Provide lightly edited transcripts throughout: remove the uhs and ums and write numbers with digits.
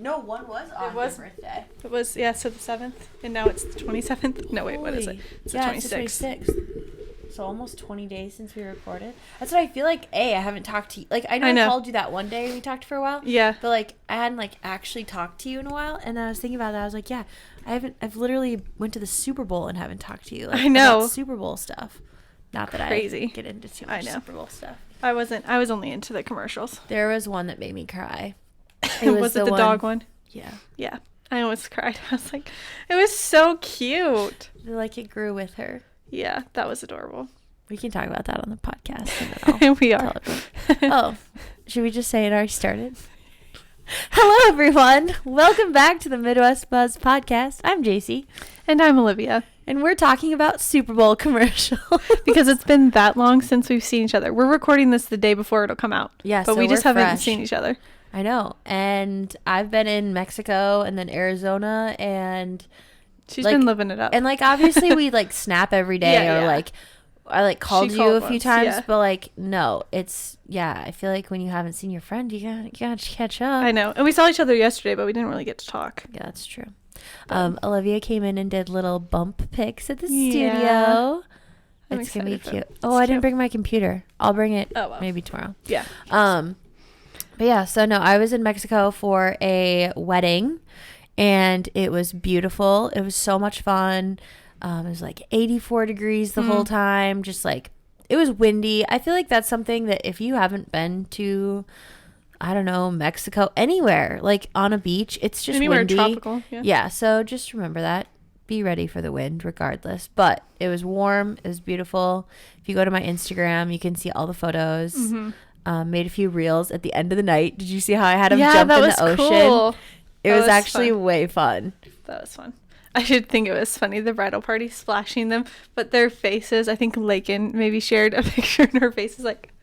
No, one was on your birthday. It was, yeah, so the 7th. And now it's the 27th. No, wait, what is it? It's the 26th. It's the 26th. So almost 20 days since we recorded. That's what I feel like. I haven't talked to you. Like, I know I called you that one day we talked for a while. Yeah. But, like, I hadn't, like, actually talked to you in a while. And then I was thinking about that. I was like, yeah, I've literally went to the Super Bowl and haven't talked to you. Like, I know. About Super Bowl stuff. Not that Crazy. I get into too much Super Bowl stuff. I was only into the commercials. There was one that made me cry. Was it the dog one? Yeah. Yeah. I almost cried. I was like, it was so cute. Like, it grew with her. Yeah, that was adorable. We can talk about that on the podcast. And we are. Oh, should we just say it already started? Hello, everyone. Welcome back to the Midwest Buzz podcast. I'm JC. And I'm Olivia. And we're talking about Super Bowl commercials. Because it's been that long since we've seen each other. We're recording this the day before it'll come out. Yeah, but so we just haven't fresh. seen each other. I know. And I've been in Mexico and then Arizona, and she's been living it up. And, like, obviously we, like, snap every day like, I, like, called you a few times, but, like, no, it's, I feel like when you haven't seen your friend, you gotta catch up. I know. And we saw each other yesterday, but we didn't really get to talk. Yeah, that's true. Olivia came in and did little bump pics at the studio. It's gonna be cute. I didn't bring my computer. I'll bring it maybe tomorrow. Yeah. But yeah, so no, I was in Mexico for a wedding, and it was beautiful. It was so much fun. It was like 84 degrees the whole time. Just like, it was windy. I feel like that's something that if you haven't been to, I don't know, Mexico, anywhere, like on a beach, it's just anywhere windy. Tropical. Yeah. So just remember that. Be ready for the wind regardless. But it was warm. It was beautiful. If you go to my Instagram, you can see all the photos. Made a few reels at the end of the night. Did you see how I had them jump in the ocean? Cool. It was actually way fun. That was fun. I should think it was funny, the bridal party splashing them, but their faces, I think Lakin maybe shared a picture, and her face is like,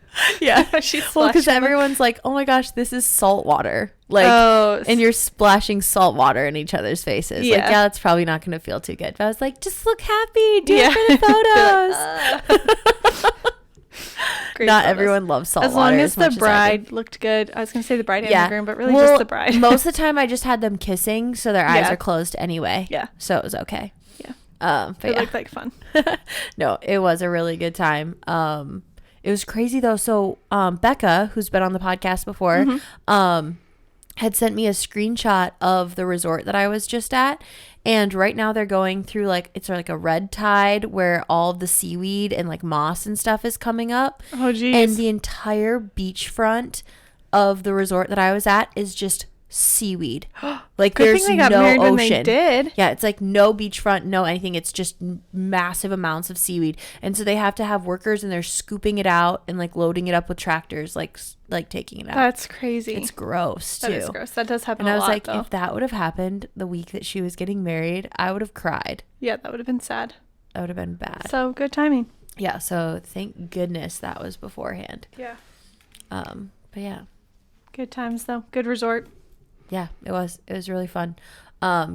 she's well, because everyone's like, oh my gosh, this is salt water. Like, and you're splashing salt water in each other's faces. Yeah. Like, that's probably not going to feel too good. But I was like, just look happy. Do it for the photos. Not everyone loves salt water. As long as the bride looked good. I was going to say the bride and the groom, but really just the bride. Most of the time I just had them kissing, so their eyes are closed anyway. Yeah. So it was okay. Yeah. But it looked like fun. No, it was a really good time. It was crazy though. So Becca, who's been on the podcast before, had sent me a screenshot of the resort that I was just at. And right now they're going through it's like a red tide where all of the seaweed and like moss and stuff is coming up. Oh, geez. And the entire beachfront of the resort that I was at is just seaweed. Like, there's no ocean. Yeah, it's like no beachfront, no anything. It's just massive amounts of seaweed. And so they have to have workers, and they're scooping it out and like loading it up with tractors, like taking it out. That's crazy. It's gross too. That is gross. That does happen a lot. And I was like, though. if that would have happened the week that she was getting married, I would have cried. Yeah, that would have been sad. That would have been bad. So good timing. Yeah, so thank goodness that was beforehand. Yeah. But yeah. Good times though. Good resort. Yeah, it was really fun.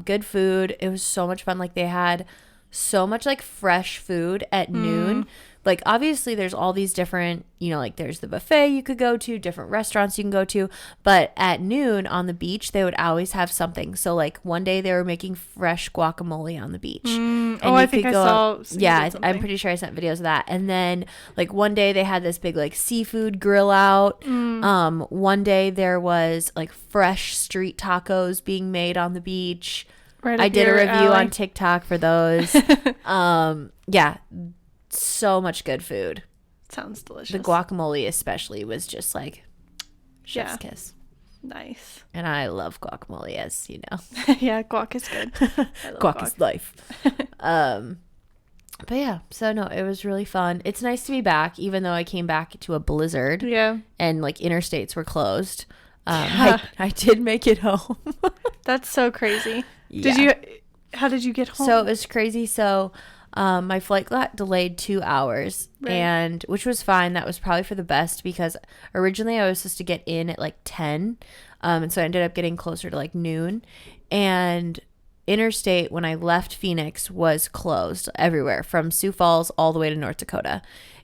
Good food. It was so much fun. Like, they had so much like fresh food at noon. Like, obviously there's all these different, like there's the buffet you could go to, different restaurants you can go to, but at noon on the beach, they would always have something. So like one day they were making fresh guacamole on the beach. And I think I saw. Yeah, I'm pretty sure I sent videos of that. And then like one day they had this big like seafood grill out. One day there was like fresh street tacos being made on the beach. Right, I did a review on TikTok for those. Yeah. So much good food. Sounds delicious. The guacamole especially was just like chef's kiss. Nice. And I love guacamole, as you know. Yeah, guac is good. Guac is life. But yeah, so no, it was really fun. It's nice to be back, even though I came back to a blizzard. Yeah. And like interstates were closed. I did make it home. That's so crazy. Yeah. How did you get home? So it was crazy. So my flight got delayed 2 hours, and which was fine. That was probably for the best, because originally I was supposed to get in at like 10. And so I ended up getting closer to like noon, and interstate when I left Phoenix was closed everywhere from Sioux Falls all the way to North Dakota.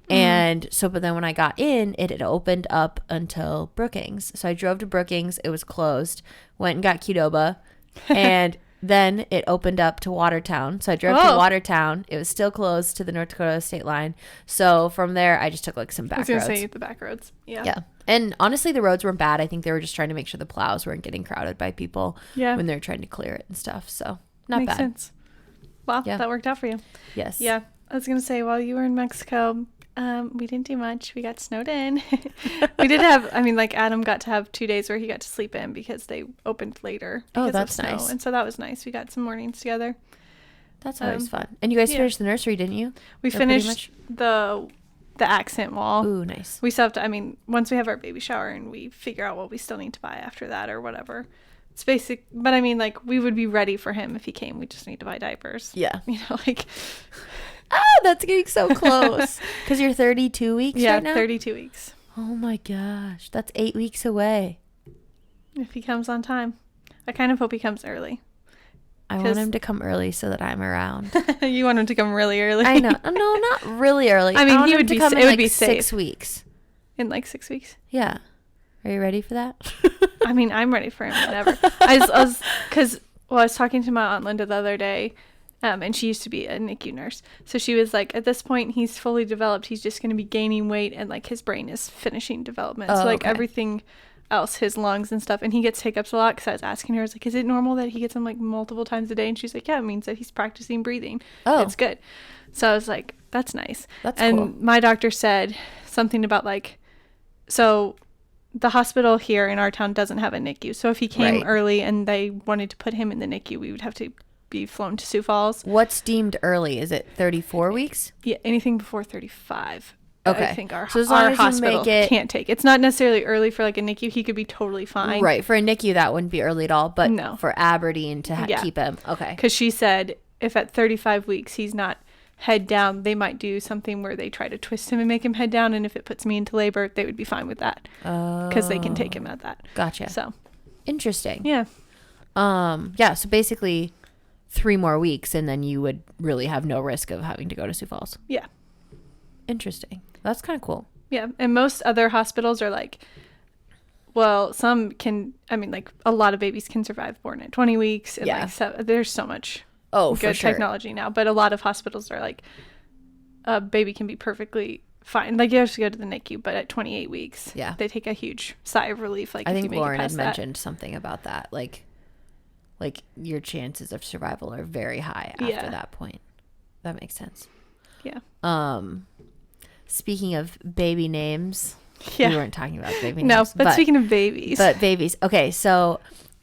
And so, but then when I got in, it had opened up until Brookings. So I drove to Brookings. It was closed. Went and got Qdoba. And then it opened up to Watertown. So I drove to Watertown. It was still closed to the North Dakota state line. So from there, I just took like some back roads. I was going to say the back roads. Yeah. Yeah. And honestly, the roads weren't bad. I think they were just trying to make sure the plows weren't getting crowded by people when they were trying to clear it and stuff. So not Makes bad. Sense. Well, that worked out for you. Yes. Yeah. I was going to say, while you were in Mexico, we didn't do much. We got snowed in. We did have, like Adam got to have 2 days where he got to sleep in because they opened later. Oh, that's nice. And so that was nice. We got some mornings together. That's always fun. And you guys finished the nursery, didn't you? We finished the accent wall. Ooh, nice. We still have to, once we have our baby shower and we figure out what we still need to buy after that or whatever. It's basic, but we would be ready for him if he came. We just need to buy diapers. Yeah. Ah, that's getting so close. Because you're 32 weeks right now? Yeah, 32 weeks. Oh my gosh. That's 8 weeks away. If he comes on time. I kind of hope he comes early. I want him to come early so that I'm around. You want him to come really early? I know. No, not really early. He would be come it would be 6 weeks. In 6 weeks? Yeah. Are you ready for that? I'm ready for him whenever. I was talking to my Aunt Linda the other day. And she used to be a NICU nurse. So she was like, at this point, he's fully developed. He's just going to be gaining weight and his brain is finishing development. So everything else, his lungs and stuff. And he gets hiccups a lot because I was asking her, I was like, is it normal that he gets them multiple times a day? And she's like, yeah, it means that he's practicing breathing. Oh. It's good. So I was like, that's nice. That's cool. And my doctor said something about so the hospital here in our town doesn't have a NICU. So if he came early and they wanted to put him in the NICU, we would have to be flown to Sioux Falls. What's deemed early? Is it 34 weeks? Yeah, anything before 35. Okay. I think our hospital can't take. It's not necessarily early for a NICU. He could be totally fine. Right. For a NICU, that wouldn't be early at all. But no. For Aberdeen to keep him. Okay. Because she said if at 35 weeks he's not head down, they might do something where they try to twist him and make him head down. And if it puts me into labor, they would be fine with that. Because they can take him at that. Gotcha. So. Interesting. Yeah. Yeah. So basically 3 more weeks and then you would really have no risk of having to go to Sioux Falls. Yeah. Interesting. That's kind of cool. Yeah. And most other hospitals are some can, a lot of babies can survive born at 20 weeks. And there's so much good technology now. But a lot of hospitals are a baby can be perfectly fine. You have to go to the NICU, but at 28 week they take a huge sigh of relief. I think Lauren had mentioned something about that. Your chances of survival are very high after that point. That makes sense. Yeah. Speaking of baby names, we weren't talking about baby names. No, but speaking of babies. But babies. Okay, so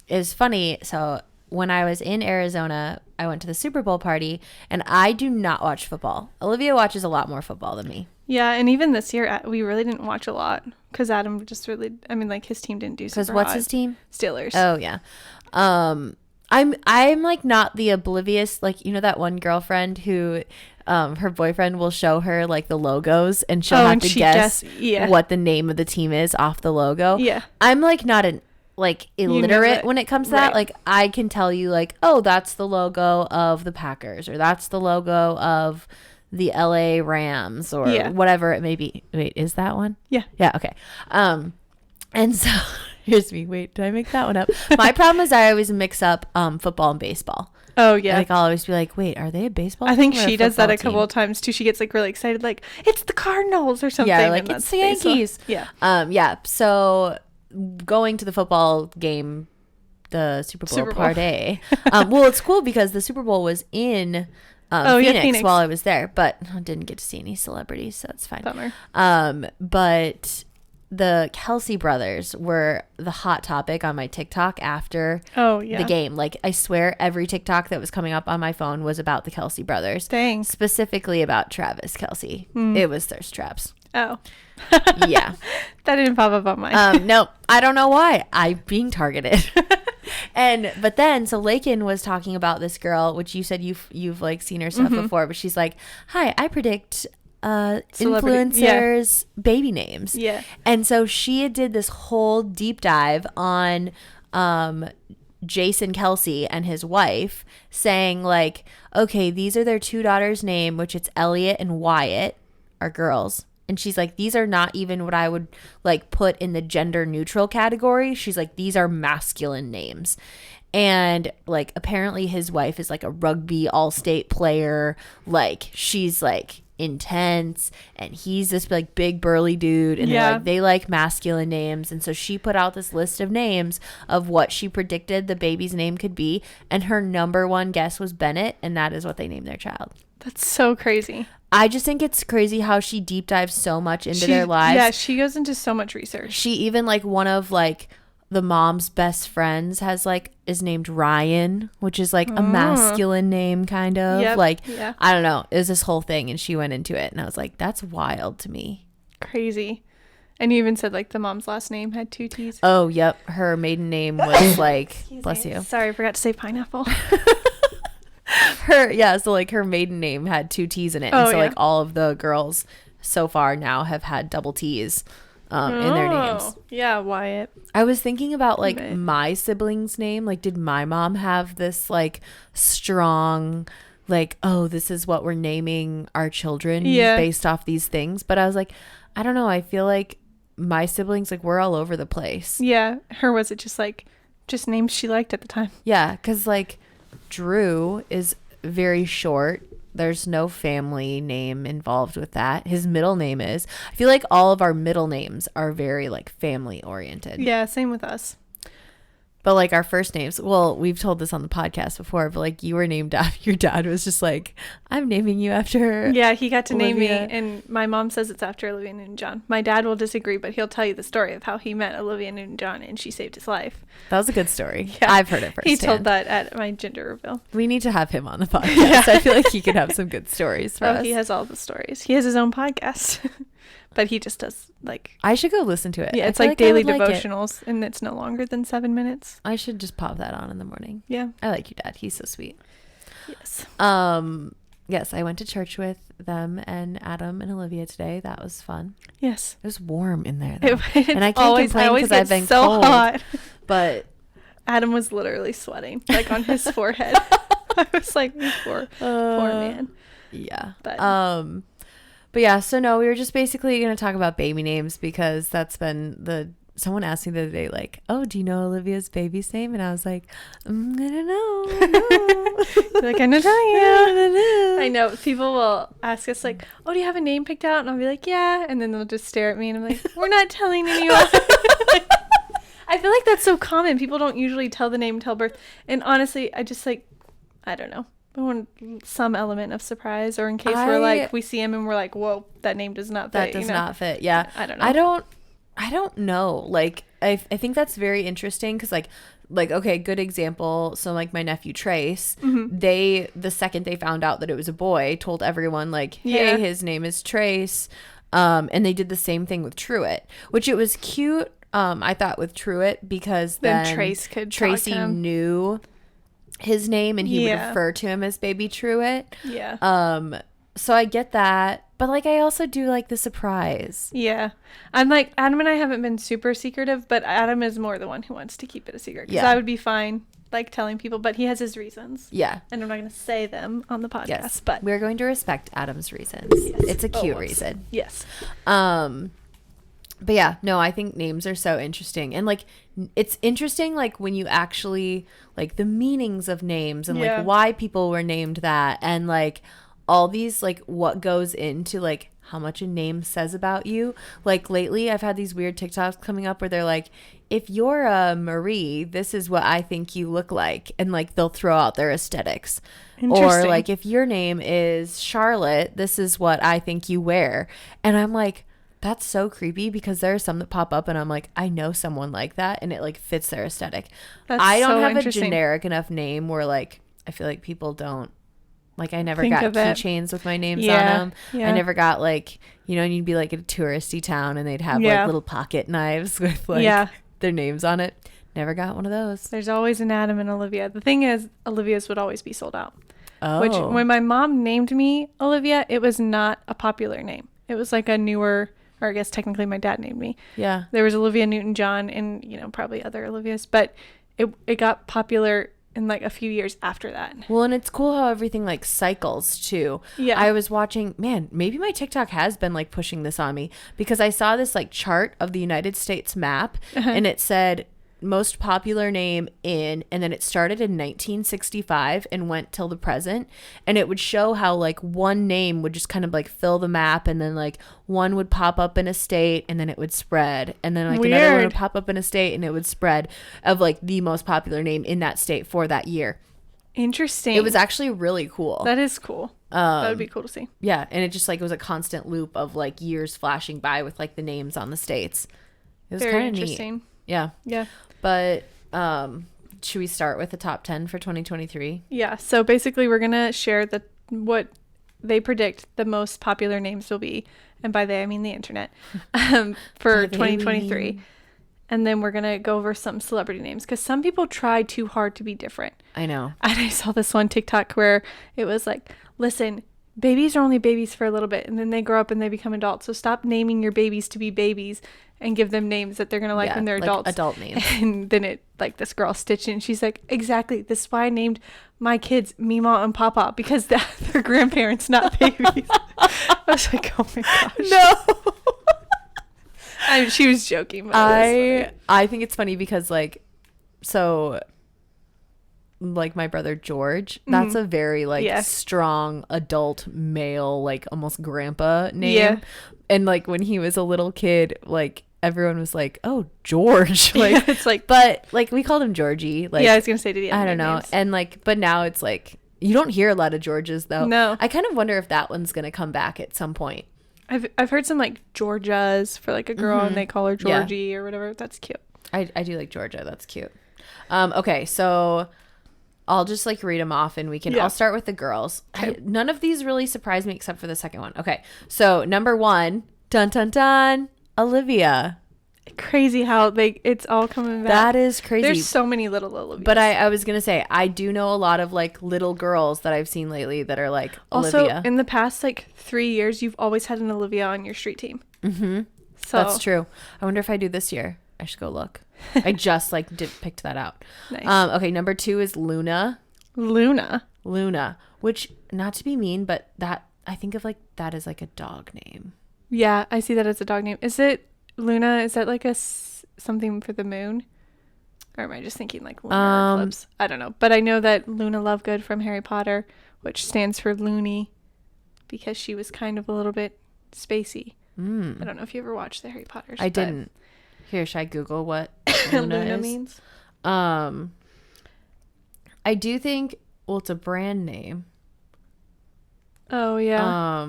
it was funny. So when I was in Arizona, I went to the Super Bowl party, and I do not watch football. Olivia watches a lot more football than me. Yeah, and even this year, we really didn't watch a lot because Adam just really, his team didn't do super hot. Because what's his team? Steelers. Oh, yeah. I'm not the oblivious, that one girlfriend who her boyfriend will show her the logos and she'll have to guess what the name of the team is off the logo. Yeah. I'm not an illiterate when it comes to that. I can tell you oh, that's the logo of the Packers or that's the logo of the LA Rams or whatever it may be. Wait, is that one? Yeah. Yeah. Okay. And so here's me. Wait, did I make that one up? My problem is I always mix up football and baseball. Oh, yeah. I'll always be wait, are they a baseball team? I think or she does that a couple of times, too. She gets, really excited, it's the Cardinals or something. Yeah, it's the Yankees. Yeah. Yeah. So going to the football game, the Super Bowl party. Well, it's cool because the Super Bowl was in Phoenix while I was there, but I didn't get to see any celebrities, so it's fine. Bummer. But the Kelsey brothers were the hot topic on my TikTok after the game. I swear every TikTok that was coming up on my phone was about the Kelsey brothers. Dang. Specifically about Travis Kelsey. It was thirst traps. Oh. Yeah. That didn't pop up on mine. No, I don't know why. I'm being targeted. But then Lakin was talking about this girl, which you said you've seen her stuff before, but she's like, hi, I predict influencers baby names. Yeah. And so she did this whole deep dive on Jason Kelsey and his wife, saying okay, these are their 2 daughters' name, which it's Elliot and Wyatt, are girls. And she's like, these are not even what I would like put in the gender neutral category. She's like, these are masculine names. And like apparently his wife is like a rugby all-state player. Like she's like intense, and he's this like big burly dude, and they like masculine names. And so she put out this list of names of what she predicted the baby's name could be, and her number one guess was Bennett, and that is what they named their child. That's so crazy. I just think it's crazy how she deep dives so much into their lives. Yeah, she goes into so much research. She even like one of like the mom's best friends is named Ryan, which is like a masculine name kind of. Yep. Like, yeah. I don't know. It was this whole thing, and she went into it, and I was like, that's wild to me. Crazy. And you even said like the mom's last name had 2 T's. Oh, yep. Her maiden name was like, bless you. Sorry, I forgot to say pineapple. So like her maiden name had 2 T's in it. Oh, And so like all of the girls so far now have had double T's in their names. Yeah, Wyatt. I was thinking about like my siblings' name. Like, did my mom have this like strong, like, oh, this is what we're naming our children based off these things? But I was like, I don't know. I feel like my siblings, like, we're all over the place. Yeah. Her, was it just names she liked at the time? Yeah. Because like Drew is very short. There's no family name involved with that. His middle name is. I feel like all of our middle names are very like family oriented. Yeah, same with us. But like our first names, well, we've told this on the podcast before, but like you were named after, your dad was just like, I'm naming you after. Yeah, he got to name me, Olivia. and my mom says it's after Olivia Newton-John. My dad will disagree, but he'll tell you the story of how he met Olivia Newton-John and she saved his life. That was a good story. Yeah. I've heard it firsthand. He told that at my gender reveal. We need to have him on the podcast. I feel like he could have some good stories for us. He has all the stories. He has his own podcast. But he just does like, I should go listen to it. yeah, it's I feel like daily I would like it. devotionals, and it's no longer than 7 minutes. I should just pop that on in the morning. Yeah. I like you, Dad. He's so sweet. Yes. Yes, I went to church with them and Adam and Olivia today. That was fun. Yes. It was warm in there, though. And I can't complain because I've been so cold. hot. But Adam was literally sweating, like on his forehead. I was like, poor man. Yeah. But yeah, so no, we were just basically going to talk about baby names because that's been someone asked me the other day, like, oh, do you know Olivia's baby's name? And I was like, I don't know. You're like, I'm not telling you. I know. People will ask us like, oh, do you have a name picked out? And I'll be like, yeah. And then they'll just stare at me and I'm like, we're not telling anyone. I feel like that's so common. People don't usually tell the name till birth. And honestly, I just like, I don't know. I want some element of surprise, or in case we're like, we see him and we're like, whoa, that name does not fit. That does not fit. Yeah. I don't know. I don't know. Like, I think that's very interesting because like, okay, good example. So like my nephew Trace, the second they found out that it was a boy, told everyone like, hey, his name is Trace. And they did the same thing with Truett, which it was cute. I thought with Truett because then Tracy knew his name and he would refer to him as baby Truett. Yeah. So I get that, but like I also do like the surprise. Yeah. I'm like, Adam and I haven't been super secretive, but Adam is more the one who wants to keep it a secret, because I would be fine like telling people, but he has his reasons. Yeah. And I'm not going to say them on the podcast. Yes, but we're going to respect Adam's reasons. Yes. It's a cute reason. Yes. But yeah, no, I think names are so interesting. And like, it's interesting, like when you actually like the meanings of names and like why people were named that, and like all these, like what goes into like how much a name says about you. Like lately I've had these weird TikToks coming up where they're like, if you're a Marie, this is what I think you look like. And like they'll throw out their aesthetics. Or like, if your name is Charlotte, this is what I think you wear. And I'm like, that's so creepy, because there are some that pop up and I'm like, I know someone like that, and it like fits their aesthetic. I don't have a generic enough name where like I feel like people don't like, I never got keychains with my names on them. I never got like, you know, and you'd be like in a touristy town and they'd have like little pocket knives with like their names on it. Never got one of those. There's always an Adam and Olivia. The thing is, Olivia's would always be sold out. Oh. Which when my mom named me Olivia, it was not a popular name. It was like a newer, or I guess technically my dad named me. Yeah. There was Olivia Newton-John and, you know, probably other Olivias, but it got popular in like a few years after that. Well, and it's cool how everything like cycles too. Yeah. I was watching, man, maybe my TikTok has been like pushing this on me, because I saw this like chart of the United States map, and it said most popular name and then it started in 1965 and went till the present, and it would show how like one name would just kind of like fill the map, and then like one would pop up in a state and then it would spread, and then like another one would pop up in a state and it would spread, of like the most popular name in that state for that year. Interesting. It was actually really cool. That is cool. That would be cool to see. Yeah, and it just like it was a constant loop of like years flashing by with like the names on the states. It was Very kind of interesting. neat. Yeah. Yeah. But should we start with the top 10 for 2023? Yeah. So basically, we're gonna share what they predict the most popular names will be, and by they I mean the internet, for 2023. And then we're gonna go over some celebrity names, because some people try too hard to be different. I know. And I saw this one TikTok where it was like, listen, babies are only babies for a little bit, and then they grow up and they become adults. So stop naming your babies to be babies and give them names that they're going to like when they're like adults. Adult names. And then it, like, this girl stitched in. She's like, exactly. This is why I named my kids Mima and Papa, because they're grandparents, not babies. I was like, oh my gosh. No. She was joking. But I think it's funny because like, so like my brother George, that's a very like strong adult male, like almost grandpa name. Yeah. And like when he was a little kid, like everyone was like, oh, George. Like it's like, but like we called him Georgie. Like, yeah, I was gonna say, did he have I don't know. names? And like, but now it's like you don't hear a lot of Georges though. No. I kind of wonder if that one's gonna come back at some point. I've heard some like Georgias for like a girl, and they call her Georgie or whatever. That's cute. I do like Georgia. That's cute. Okay, so I'll just like read them off, and I'll start with the girls. Okay. None of these really surprised me except for the second one. Okay, so number 1, dun dun dun, Olivia. Crazy how it's all coming back. That is crazy. There's so many little Olivias. But I was gonna say, I do know a lot of like little girls that I've seen lately that are like also, Olivia. in the past like 3 years, you've always had an Olivia on your street team. Mm-hmm. So that's true. I wonder if I do this year. I should go look. I just like picked that out. Nice. Okay, number 2 is Luna, which, not to be mean, but that I think of like that as like a dog name. Yeah, I see that as a dog name. Is it Luna? Is that like something for the moon? Or am I just thinking like lunar eclipse? I don't know. But I know that Luna Lovegood from Harry Potter, which stands for Loony, because she was kind of a little bit spacey. I don't know if you ever watched the Harry Potters. I didn't. Here, should I Google what Luna means? I do think, well, it's a brand name. Oh, yeah.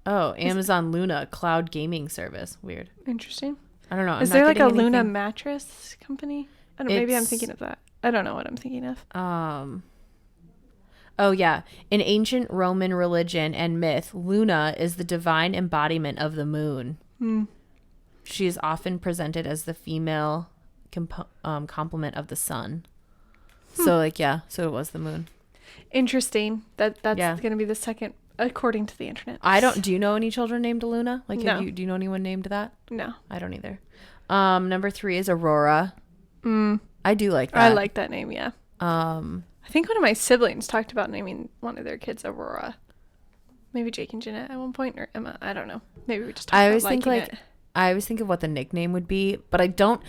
Amazon Luna cloud gaming service. Weird. Interesting. I don't know. Is there like a Luna mattress company? I don't know. Maybe I'm thinking of that. I don't know what I'm thinking of. Oh, yeah. In ancient Roman religion and myth, Luna is the divine embodiment of the moon. She is often presented as the female complement of the sun. So, like, yeah. So it was the moon. Interesting. That's going to be the second, according to the internet. Do you know any children named Luna? Like, no. Do you know anyone named that? No. I don't either. Number 3 is Aurora. I do like that. I like that name, yeah. I think one of my siblings talked about naming one of their kids Aurora. Maybe Jake and Jeanette at one point, or Emma. I don't know. Maybe we just talked about liking it. I always think of what the nickname would be, but I don't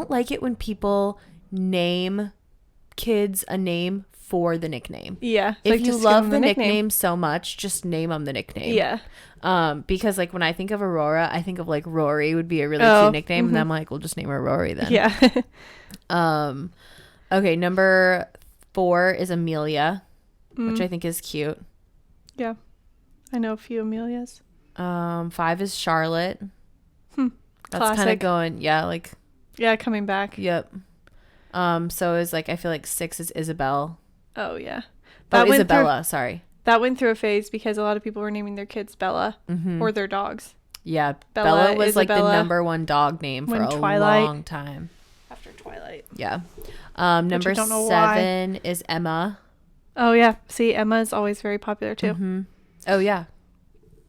like it when people name kids a name for the nickname. Yeah. If you love the nickname so much, just name them the nickname. Yeah. Because like when I think of Aurora, I think of like Rory would be a really cute nickname, and I'm like, we'll just name her Rory then. Yeah. Okay, number 4 is Amelia, which I think is cute. Yeah. I know a few Amelias. 5 is Charlotte. That's kind of going, coming back. Yep. So is like, I feel like 6 is Isabel. Oh yeah. Isabella, sorry. That went through a phase because a lot of people were naming their kids Bella or their dogs. Yeah, Bella was Isabella, like the number 1 dog name for a long time. After Twilight. Yeah. Number 7 is Emma. Oh yeah. See, Emma is always very popular too. Oh yeah.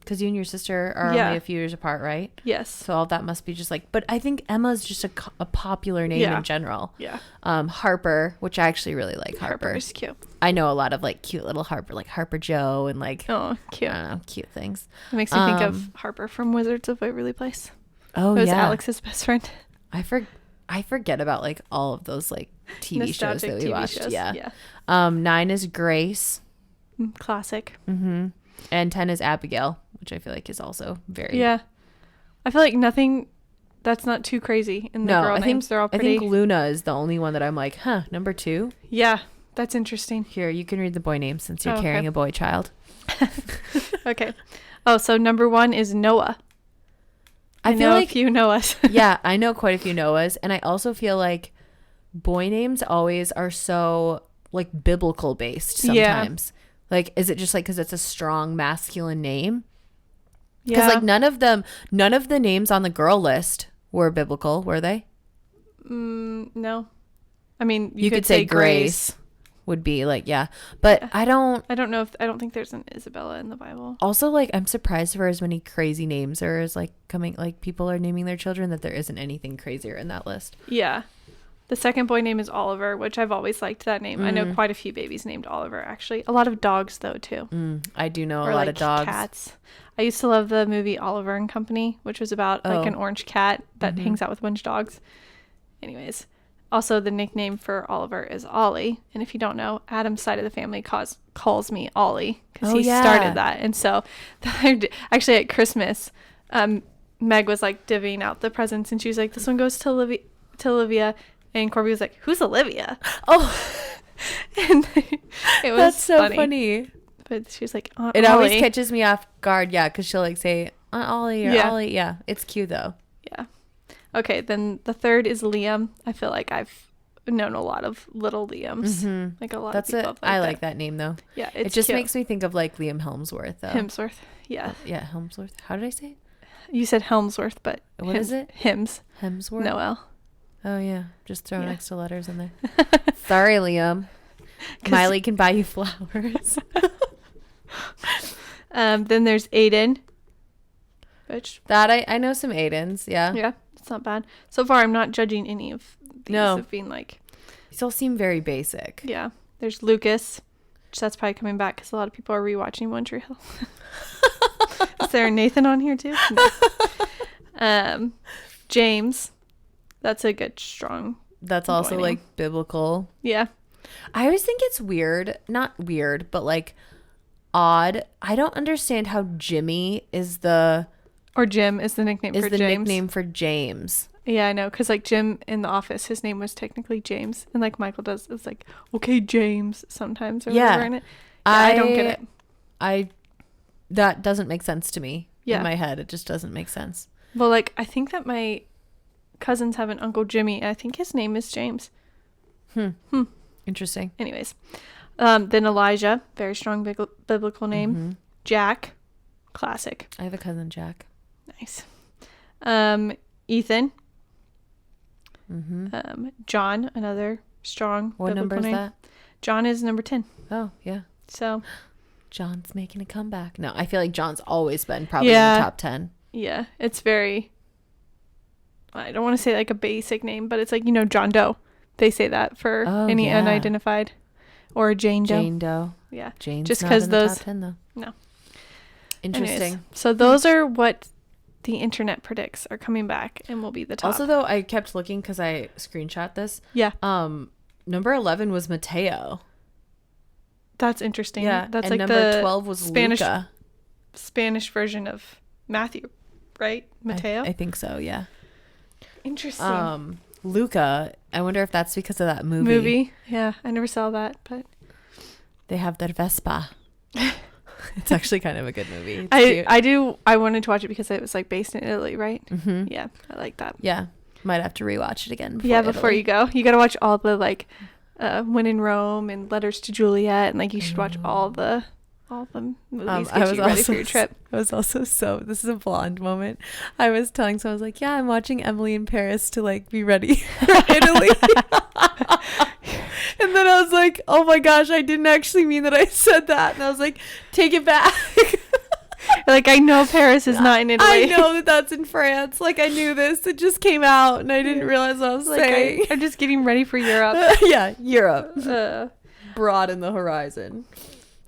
because you and your sister are Yeah. only a few years apart, right? Yes. So all that must be just like, but I think Emma's just a popular name Yeah. in general. Yeah. Harper, which I actually really like Harper. Harper's cute. I know a lot of like cute little Harper, like Harper Joe and like, Oh, cute. I don't know, cute things. It makes me think of Harper from Wizards of Waverly Place. Oh, It was yeah. Alex's best friend. I forget about like all of those like TV shows Nostalgic that we TV watched. shows, Yeah. 9 is Grace. Classic. Mm-hmm. And 10 is Abigail, which I feel like is also very. Yeah. I feel like nothing that's not too crazy in the girl names. They're all pretty. I think Luna is the only one that I'm like, number 2. Yeah, that's interesting. Here, you can read the boy name since you're Okay. carrying a boy child. Okay. Oh, so number 1 is Noah. I feel know like a few Noahs. yeah, I know quite a few Noahs, and I also feel like boy names always are so like biblical based sometimes. Like, is it just like because it's a strong masculine name? Because Yeah. like none of the names on the girl list were biblical, were they? No. I mean, You could say Grace would be like, yeah, but Yeah. I don't I don't think there's an Isabella in the Bible. also like, I'm surprised for as many crazy names there is like coming, like people are naming their children, that there isn't anything crazier in that list. Yeah. The second boy name is Oliver, which I've always liked that name. I know quite a few babies named Oliver, actually. A lot of dogs, though, too. I do know Or a lot like of dogs. cats. I used to love the movie Oliver and Company, which was about like an orange cat that hangs out with a bunch of dogs. Anyways, also the nickname for Oliver is Ollie. And if you don't know, Adam's side of the family calls me Ollie because he started that. And so actually at Christmas, Meg was like divvying out the presents and she was like, this one goes to Olivia. And Corby was like, who's Olivia? Oh, And it was that's so funny. But she was like, Aunt It Ollie. always catches me off guard, yeah, because she'll like say Aunt Ollie or Ollie. Yeah, it's cute though. Yeah. Okay, then the third is Liam. I feel like I've known a lot of little Liams. Like a lot That's of people. it. I like that name though. Yeah, It just makes me think of like Liam Helmsworth though. Hemsworth. Yeah. Yeah, Helmsworth. How did I say it? You said Helmsworth, but What is it? Hymns. Hemsworth. Noel. Oh yeah, just throw Yeah. extra letters in there. Sorry, Liam. Miley can buy you flowers. Then there's Aiden. Which That I know some Aidens. Yeah. yeah, it's not bad. So far I'm not judging any of these of being like These all seem very basic. yeah. There's Lucas, which that's probably coming back because a lot of people are rewatching One Tree Hill. Is there a Nathan on here too? No. James. That's a good strong. That's also name. like biblical. Yeah. I always think it's weird, not weird, but like odd. I don't understand how Jimmy is the Or Jim is the nickname for James. nickname for James. Yeah, I know, because like Jim in The Office, his name was technically James, and like Michael does, it's like okay James sometimes or whatever in it. Yeah, I don't get it. That doesn't make sense to me. Yeah. In my head, it just doesn't make sense. Well, like I think that my cousins have an Uncle Jimmy. And I think his name is James. Interesting. Anyways, then Elijah, very strong biblical name. Jack, classic, I have a cousin, Jack. nice. Ethan. John, another strong. What biblical number is name. that? John is number 10. Oh, yeah. So John's making a comeback. No, I feel like John's always been probably in Yeah. the top 10. yeah, it's very. I don't want to say like a basic name, but it's like John Doe. They say that for any yeah. unidentified, or Jane Doe. Jane Doe. Yeah, Jane's just not because in the those. top 10 though. No. Interesting. Anyways, so those are what the internet predicts are coming back and will be the top. Also though, I kept looking because I screenshot this. Yeah, Number 11 was Mateo. that's interesting. Yeah, that's and like number the 12 was Luca. Spanish version of Matthew, right? Mateo. I think so. Yeah. Interesting. Luca. I wonder if that's because of that movie. Yeah, I never saw that, but They have their Vespa. It's actually kind of a good movie. It's cute. I wanted to watch it because it was like based in Italy, right? Yeah, I like that. Yeah. Might have to rewatch it again. Before you go, you got to watch all the like When in Rome and Letters to Juliet, and like you should watch all the movies. Get you ready for your trip. I was also this is a blonde moment. I was telling someone, I was like, yeah, I'm watching Emily in Paris to like be ready for Italy. And then I was like, oh my gosh, I didn't actually mean that I said that. And I was like, take it back. Like, I know Paris is not in Italy. I know that that's in France. Like, I knew this. It just came out, and I didn't realize what I was saying. I'm just getting ready for Europe. Yeah, Europe. Broaden the horizon.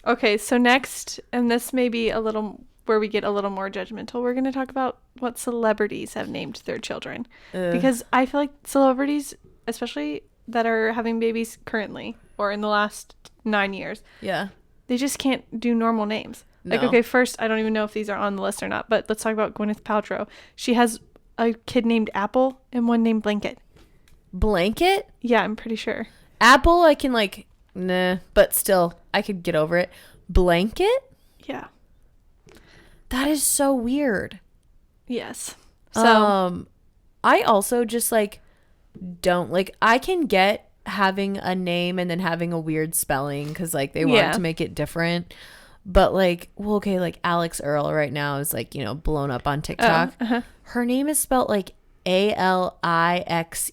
Okay, so next, and this may be a little where we get a little more judgmental, we're going to talk about what celebrities have named their children. Because I feel like celebrities, especially that are having babies currently or in the last 9 years, they just can't do normal names. No. Like, okay, first, I don't even know if these are on the list or not, but let's talk about Gwyneth Paltrow. She has a kid named Apple and one named Blanket. Blanket? Yeah, I'm pretty sure. Apple, I can like, nah, but still, I could get over it. Blanket? Yeah. That is so weird. Yes. So, I also just like don't like, I can get having a name and then having a weird spelling because like they want to make it different. But like, well, okay, like Alex Earl right now is like, you know, blown up on TikTok. Her name is spelled like Alixe.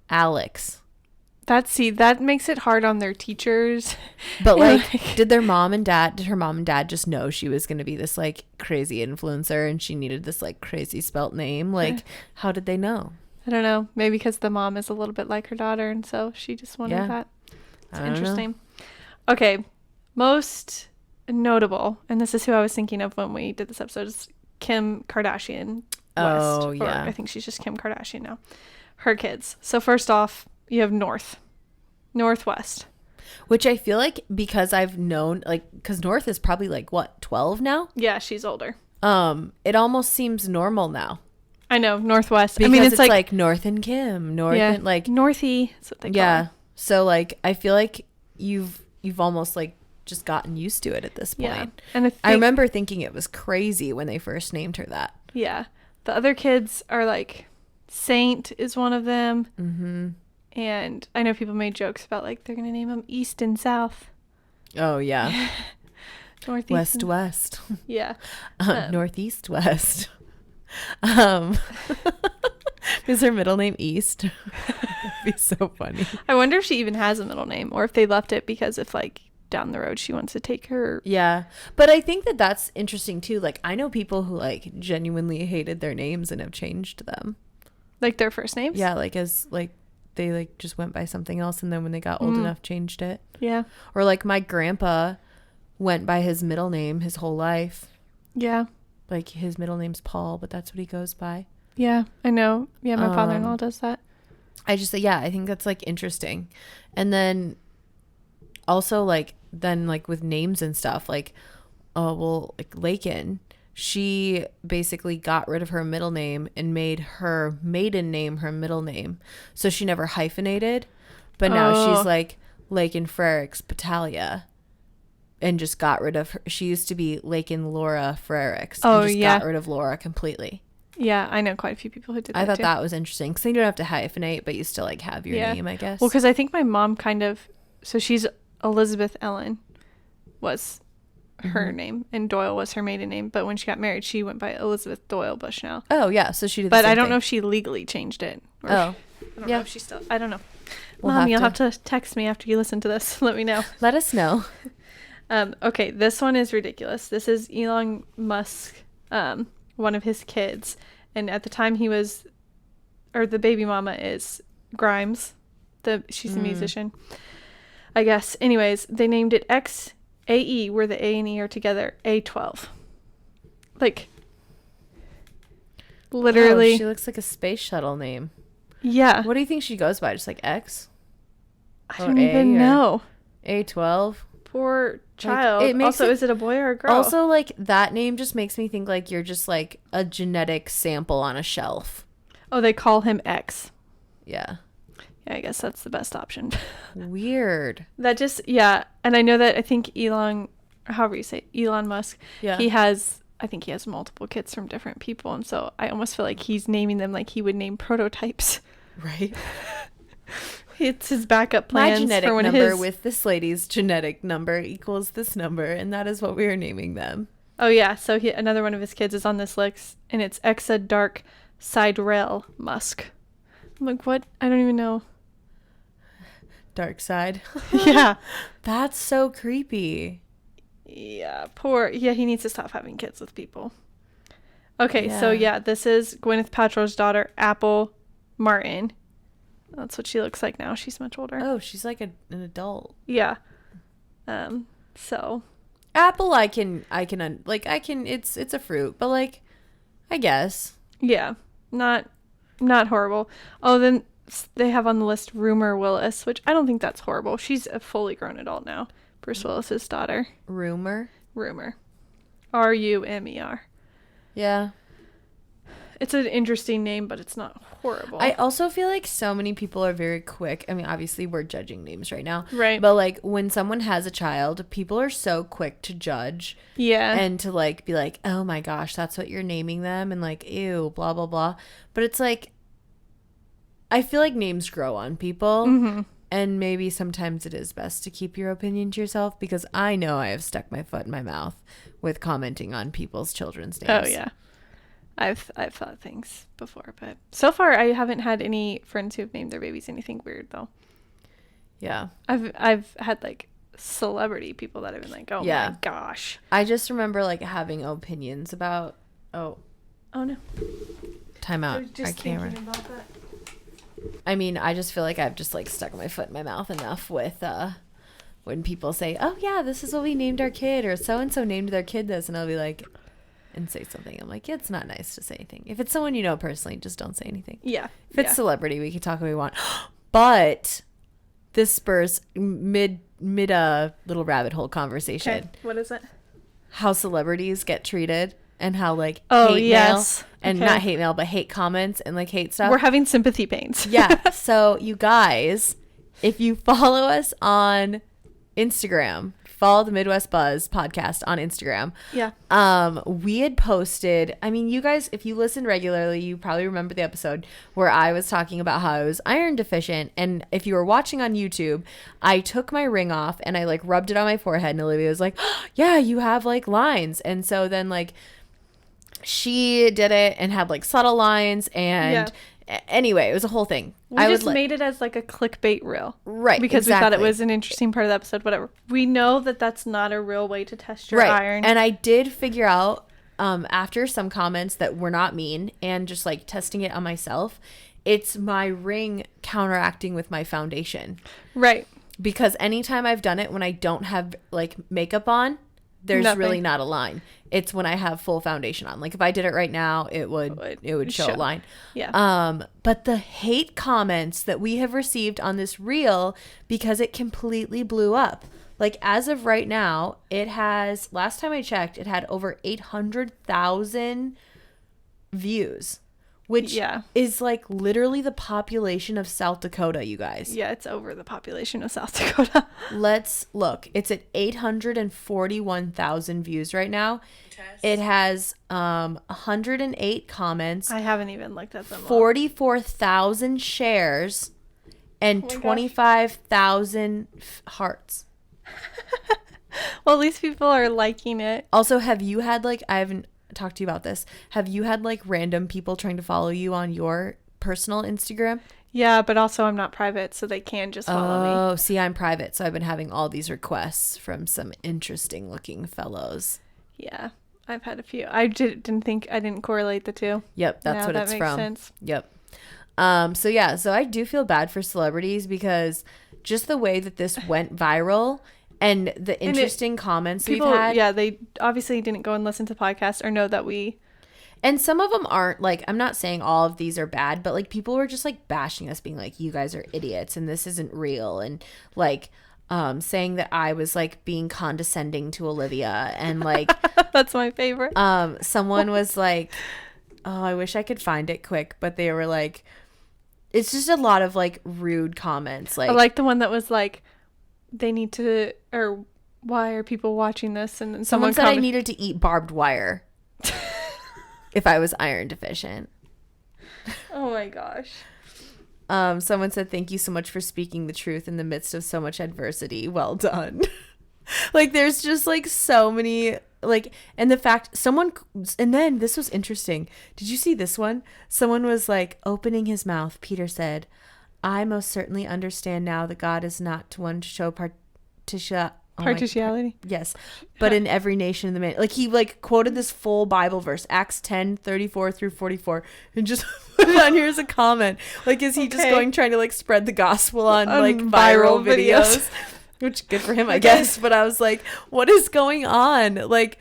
Alex. That makes it hard on their teachers. But like, did her mom and dad just know she was going to be this like crazy influencer and she needed this like crazy spelt name? Like, how did they know? I don't know. Maybe because the mom is a little bit like her daughter, and so she just wanted that. It's interesting. Okay. Most notable, and this is who I was thinking of when we did this episode, is Kim Kardashian West. Oh, yeah. I think she's just Kim Kardashian now. Her kids. So first off, you have Northwest. Which I feel like, because I've known, like, because North is probably like, what, 12 now? Yeah, she's older. It almost seems normal now. I know, Northwest. Because I mean, it's like North and Kim, and like Northy. That's what they call it. So like, I feel like you've almost like just gotten used to it at this point. Yeah. And I remember thinking it was crazy when they first named her that. Yeah. The other kids are like, Saint is one of them. Mm-hmm. And I know people made jokes about like they're gonna name them East and South. Oh yeah. Northeast. West. Yeah. Northeast West. Is her middle name East? That'd be so funny. I wonder if she even has a middle name, or if they left it because if like down the road she wants to take her. Yeah, but I think that that's interesting too. Like, I know people who like genuinely hated their names and have changed them, like their first names. Yeah, like as like they like just went by something else, and then when they got old enough changed it. Yeah. Or like my grandpa went by his middle name his whole life. Yeah. Like his middle name's Paul, but that's what he goes by. Yeah, I know. Yeah, my father-in-law does that. I think that's like interesting. And then also like with names and stuff, like like Lakin, she basically got rid of her middle name and made her maiden name her middle name. So she never hyphenated, but now she's like Lakin Frericks Patalia. And just got rid of her. She used to be Lakin Laura Frericks. And just got rid of Laura completely. Yeah, I know quite a few people who did that. I thought that was interesting because you don't have to hyphenate, but you still like have your name, I guess. Well, because I think my mom so she's Elizabeth Ellen was her name, and Doyle was her maiden name. But when she got married, she went by Elizabeth Doyle Bushnell. Oh yeah, so she did. But I don't know if she legally changed it. I don't know if she still. I don't know. Mom, you'll have to text me after you listen to this. Let me know. Let us know. Okay, this one is ridiculous. This is Elon Musk, one of his kids, and at the time the baby mama is Grimes. She's a musician, I guess. Anyways, they named it XAE, where the A and E are together, A12. Like, literally. She looks like a space shuttle name. Yeah. What do you think she goes by? Just like X? I don't even know. A12? Poor child. Like, is it a boy or a girl? Also, like, that name just makes me think like you're just like a genetic sample on a shelf. Oh, they call him X. Yeah. Yeah, I guess that's the best option. Weird. That just, yeah. And I know that I think Elon Musk, yeah. I think he has multiple kids from different people. And so I almost feel like he's naming them like he would name prototypes. Right. It's his backup plans. My genetic number with this lady's genetic number equals this number, and that is what we are naming them. Oh yeah, so another one of his kids is on this list, and it's Exa Dark Siderel Musk. I'm like, what? I don't even know. Dark side. Yeah. That's so creepy. Yeah, poor. Yeah, he needs to stop having kids with people. Okay, Yeah. so yeah, this is Gwyneth Paltrow's daughter, Apple Martin. That's what she looks like now. She's much older. Oh, she's like an adult. Yeah. So Apple, it's a fruit, but like, I guess. yeah, not horrible. Oh, then they have on the list Rumor Willis, which I don't think that's horrible. She's a fully grown adult now. Bruce Willis's daughter. Rumor. Rumer. Yeah. It's an interesting name, but it's not horrible. I also feel like so many people are very quick. I mean, obviously we're judging names right now. Right. But like when someone has a child, people are so quick to judge. Yeah. And to like be like, oh my gosh, that's what you're naming them. And like, ew, blah, blah, blah. But it's like, I feel like names grow on people. Mm-hmm. And maybe sometimes it is best to keep your opinion to yourself, because I know I have stuck my foot in my mouth with commenting on people's children's names. Oh yeah. I've thought things before, but so far I haven't had any friends who've named their babies anything weird though. Yeah. I've had like celebrity people that have been like, oh yeah. my gosh. I just remember like having opinions about oh no. Time out. I was just thinking about that. I mean, I just feel like I've just like stuck my foot in my mouth enough with when people say, oh yeah, this is what we named our kid, or so and so named their kid this, and I'll be like, and say something. I'm like, yeah, it's not nice to say anything. If it's someone you know personally, just don't say anything. Yeah. If it's celebrity, we can talk what we want. But this spurs mid little rabbit hole conversation. Okay. What is it? How celebrities get treated and how like hate mail and not hate mail, but hate comments and like hate stuff. We're having sympathy pains. Yeah. So you guys, if you follow us on Instagram, follow the Midwest Buzz podcast on Instagram. Yeah. We had posted, I mean, you guys, if you listen regularly, you probably remember the episode where I was talking about how I was iron deficient. And if you were watching on YouTube, I took my ring off and I like rubbed it on my forehead, and Olivia was like, oh, yeah, you have like lines. And so then like she did it and had like subtle lines, and anyway, it was a whole thing. We just made it as like a clickbait reel. Right. Because we thought it was an interesting part of the episode, whatever. We know that that's not a real way to test your iron. And I did figure out after some comments that were not mean and just like testing it on myself, it's my ring counteracting with my foundation. Right. Because anytime I've done it when I don't have like makeup on, there's really not a line. It's when I have full foundation on. Like if I did it right now, it would show a line. Yeah. But the hate comments that we have received on this reel, because it completely blew up. Like as of right now, it has, last time I checked, it had over 800,000 views, which is like literally the population of South Dakota, you guys. Yeah, it's over the population of South Dakota. Let's look. It's at 841,000 views right now. It has 108 comments. I haven't even looked at them. 44,000 shares and 25,000 hearts. Well, at least people are liking it. Also, have you had like, I haven't talked to you about this. Have you had like random people trying to follow you on your personal Instagram? Yeah, but also I'm not private, so they can just follow me. Oh, see, I'm private, so I've been having all these requests from some interesting looking fellows. Yeah, I've had a few. I didn't correlate the two. Yep, that's what it's from. That makes sense. Yep. So I do feel bad for celebrities, because just the way that this went viral and the interesting comments we've had. Yeah, they obviously didn't go and listen to podcasts or know that we. And some of them aren't, like, I'm not saying all of these are bad, but like people were just like bashing us, being like, you guys are idiots and this isn't real, and like saying that I was like being condescending to Olivia, and like that's my favorite. Someone was like, oh, I wish I could find it quick, but they were like, it's just a lot of like rude comments. Like, I like the one that was like, they need to, or why are people watching this? And then someone said I needed to eat barbed wire if I was iron deficient. Oh my gosh. Someone said, thank you so much for speaking the truth in the midst of so much adversity. Well done. Like, there's just like so many, like, and the fact and then this was interesting. Did you see this one? Someone was like, opening his mouth, Peter said, I most certainly understand now that God is not one to show Partiality. Yes. But in every nation in the man. Like he like quoted this full Bible verse, Acts 10:34-44, and just put it on here as a comment. Like, is he just going trying to like spread the gospel on like viral videos? Which good for him, I guess. But I was like, what is going on? Like,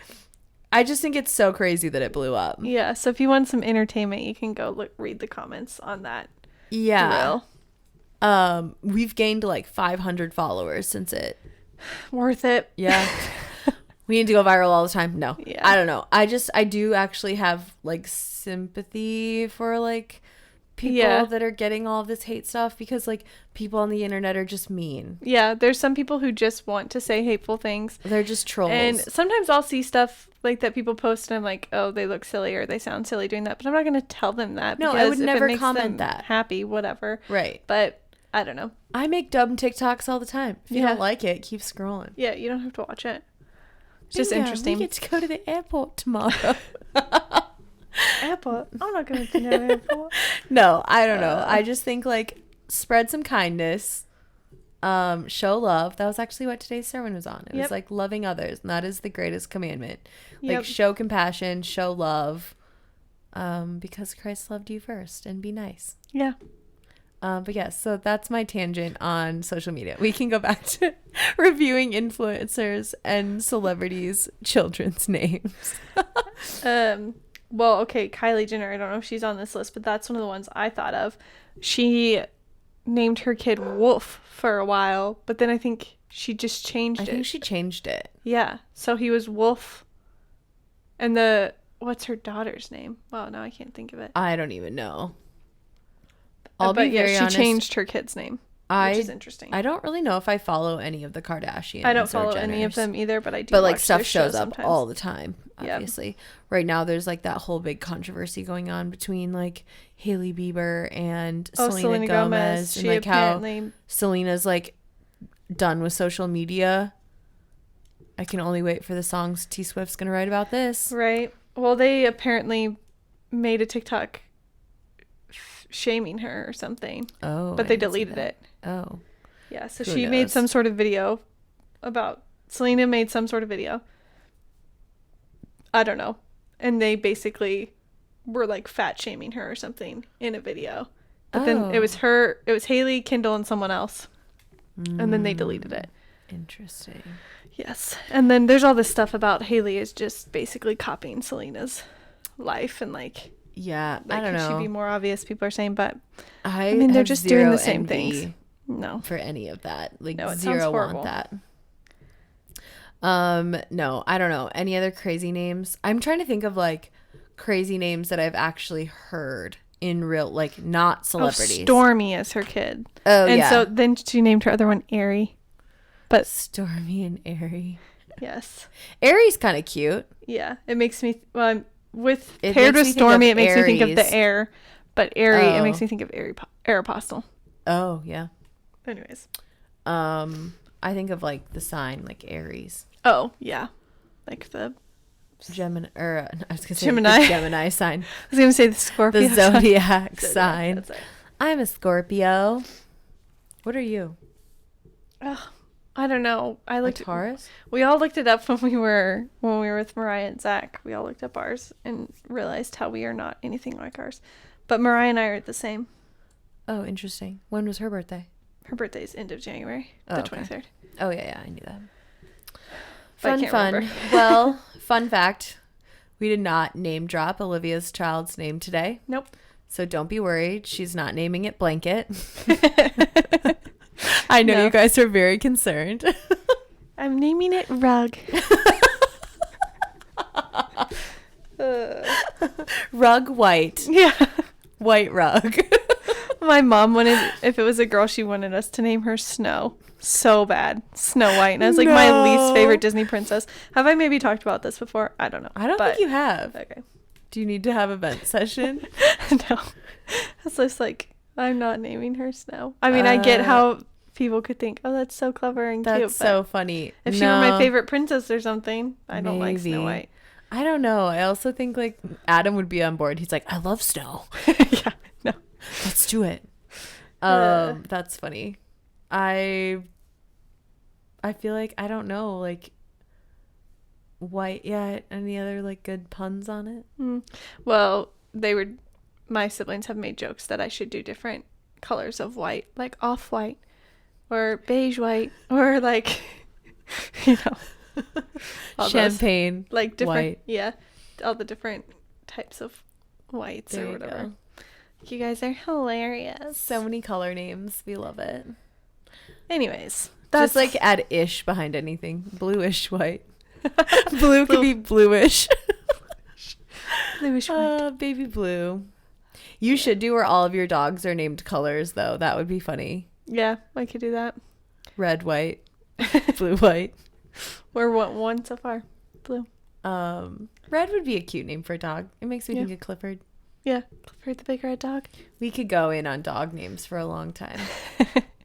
I just think it's so crazy that it blew up. Yeah. So if you want some entertainment, you can go read the comments on that. Yeah. We've gained like 500 followers since it. Worth it. Yeah. We need to go viral all the time. No. Yeah. I don't know. I do actually have like sympathy for like people that are getting all of this hate stuff, because like people on the internet are just mean. Yeah. There's some people who just want to say hateful things. They're just trolls. And sometimes I'll see stuff like that people post and I'm like, oh, they look silly or they sound silly doing that. But I'm not going to tell them that. No, I would never comment that. Happy, whatever. Right. But I don't know. I make dumb TikToks all the time. If you don't like it, keep scrolling. Yeah, you don't have to watch it. It's just interesting. We get to go to the airport tomorrow. Airport? I'm not going to the airport. No, I don't know. I just think like spread some kindness, show love. That was actually what today's sermon was on. It was like loving others, and that is the greatest commandment. Like show compassion, show love, because Christ loved you first, and be nice. Yeah. But yes, so that's my tangent on social media. We can go back to reviewing influencers and celebrities' children's names. Well, okay, Kylie Jenner, I don't know if she's on this list, but that's one of the ones I thought of. She named her kid Wolf for a while, but then I think she just changed it. I think she changed it. Yeah, so he was Wolf, and what's her daughter's name? Wow, now I can't think of it. I don't even know. She changed her kid's name, which is interesting. I don't really know if I follow any of the Kardashians. I don't follow any of them either, but I do. But like watch stuff their shows shows up sometimes. all the time. Obviously, right now there's like that whole big controversy going on between like Hailey Bieber and Selena Gomez, and like how Selena's like done with social media. I can only wait for the songs T Swift's gonna write about this. Right. Well, they apparently made a TikTok shaming her or something. Oh. But they deleted it. Oh. Yeah, so she made some sort of video Selena made some sort of video. I don't know. And they basically were like fat shaming her or something in a video. But then it was Hailey, Kendall, and someone else. And then they deleted it. Interesting. Yes. And then there's all this stuff about Hailey is just basically copying Selena's life and like, yeah, like, I don't know. It should be more obvious, people are saying, but I mean, they're just doing the same things. No. For any of that. Like, no, zero want that. No, I don't know. Any other crazy names? I'm trying to think of like crazy names that I've actually heard in real, like not celebrities. Stormy is her kid. Oh, and yeah. so then she named her other one Aerie. But Stormy and Aerie. Yes. Aerie's kind of cute. Yeah. It makes me, paired with Stormy, it makes me think of the air. But Aerie, it makes me think of Aeropostale. Oh, yeah. Anyways. I think of like the sign, like Aries. Oh, yeah. Like the Gemini, or I was gonna say Gemini. the Gemini sign. I was gonna say the Scorpio. The zodiac sign. That's it. I'm a Scorpio. What are you? I don't know. I looked at Taurus. We all looked it up when we were with Mariah and Zach. We all looked up ours and realized how we are not anything like ours. But Mariah and I are the same. Oh, interesting. When was her birthday? Her birthday's end of January, the 23rd. Oh yeah, I knew that. But Fun. Well, fun fact: we did not name drop Olivia's child's name today. Nope. So don't be worried. She's not naming it Blanket. I know you guys are very concerned. I'm naming it Rug. Rug White. Yeah. White Rug. My mom wanted, if it was a girl, she wanted us to name her Snow. So bad. Snow White. And I was like, my least favorite Disney princess. Have I maybe talked about this before? I don't know. I don't think you have. Okay. Do you need to have a vent session? No. It's just like, I'm not naming her Snow. I mean, I get how people could think, oh, that's so clever and cute. That's so funny. If she were my favorite princess or something, I don't like Snow White. I don't know. I also think like Adam would be on board. He's like, I love snow. Yeah. No. Let's do it. That's funny. I I feel like I don't know, like white. Yeah, any other like good puns on it? Well, my siblings have made jokes that I should do different colors of white, like off-white or beige white or like, you know, all Champagne, those, like different, white. yeah, all the different types of whites There or you whatever. go. You guys are hilarious. So many color names. We love it. Anyways, Just like add ish behind anything. Bluish white. Blue could be bluish. bluish white. Baby blue. You should do where all of your dogs are named colors, though. That would be funny. Yeah, I could do that. Red, white, blue, white. We're one so far. Blue. Red would be a cute name for a dog. It makes me think of Clifford. Yeah, Clifford the big red dog. We could go in on dog names for a long time.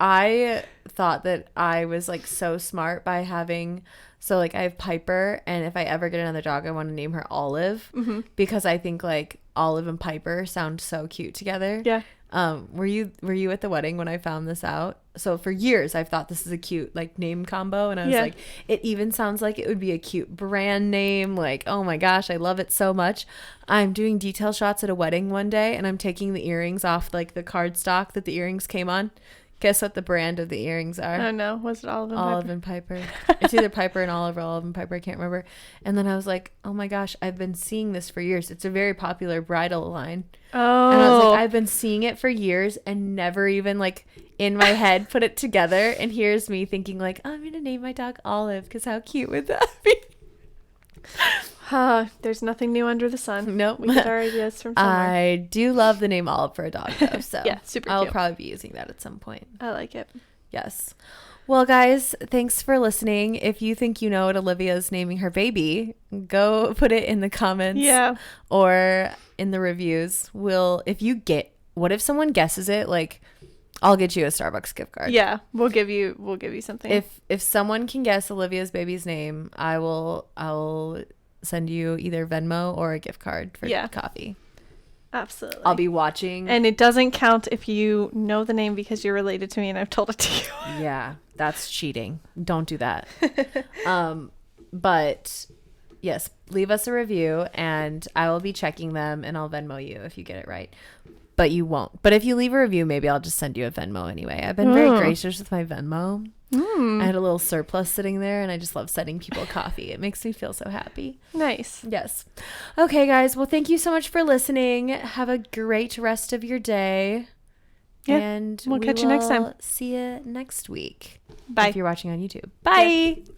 I thought that I was like so smart by having, so like I have Piper, and if I ever get another dog, I want to name her Olive, because I think like Olive and Piper sound so cute together. Yeah. Were you at the wedding when I found this out? So for years I've thought this is a cute like name combo, and I was like, it even sounds like it would be a cute brand name. Like, oh my gosh, I love it so much. I'm doing detail shots at a wedding one day, and I'm taking the earrings off like the cardstock that the earrings came on. Guess what the brand of the earrings are? Oh no, was it Olive and Olive and Piper? It's either Piper and Olive or Olive and Piper. I can't remember. And then I was like, oh my gosh, I've been seeing this for years. It's a very popular bridal line. Oh. And I was like, I've been seeing it for years and never even like in my head put it together. And here's me thinking like, I'm going to name my dog Olive, because how cute would that be? There's nothing new under the sun. Nope. We get our ideas from somewhere. I do love the name Olive for a dog, though. So yeah, super I'll cute. probably be using that at some point. I like it. Yes. Well, guys, thanks for listening. If you think you know what Olivia's naming her baby, go put it in the comments. Yeah. Or in the reviews. What if someone guesses it? Like, I'll get you a Starbucks gift card. Yeah, we'll give you something. If someone can guess Olivia's baby's name, I'll send you either Venmo or a gift card for coffee. Absolutely. I'll be watching. And it doesn't count if you know the name because you're related to me and I've told it to you. Yeah, that's cheating. Don't do that. But yes, leave us a review and I will be checking them, and I'll Venmo you if you get it right. But you won't. But if you leave a review, maybe I'll just send you a Venmo anyway. I've been very gracious with my Venmo. I had a little surplus sitting there, and I just love sending people coffee. It makes me feel so happy. Nice. Yes. Okay, guys. Well, thank you so much for listening. Have a great rest of your day. Yeah. And we'll catch you next time. See you next week. Bye. If you're watching on YouTube. Bye. Yeah.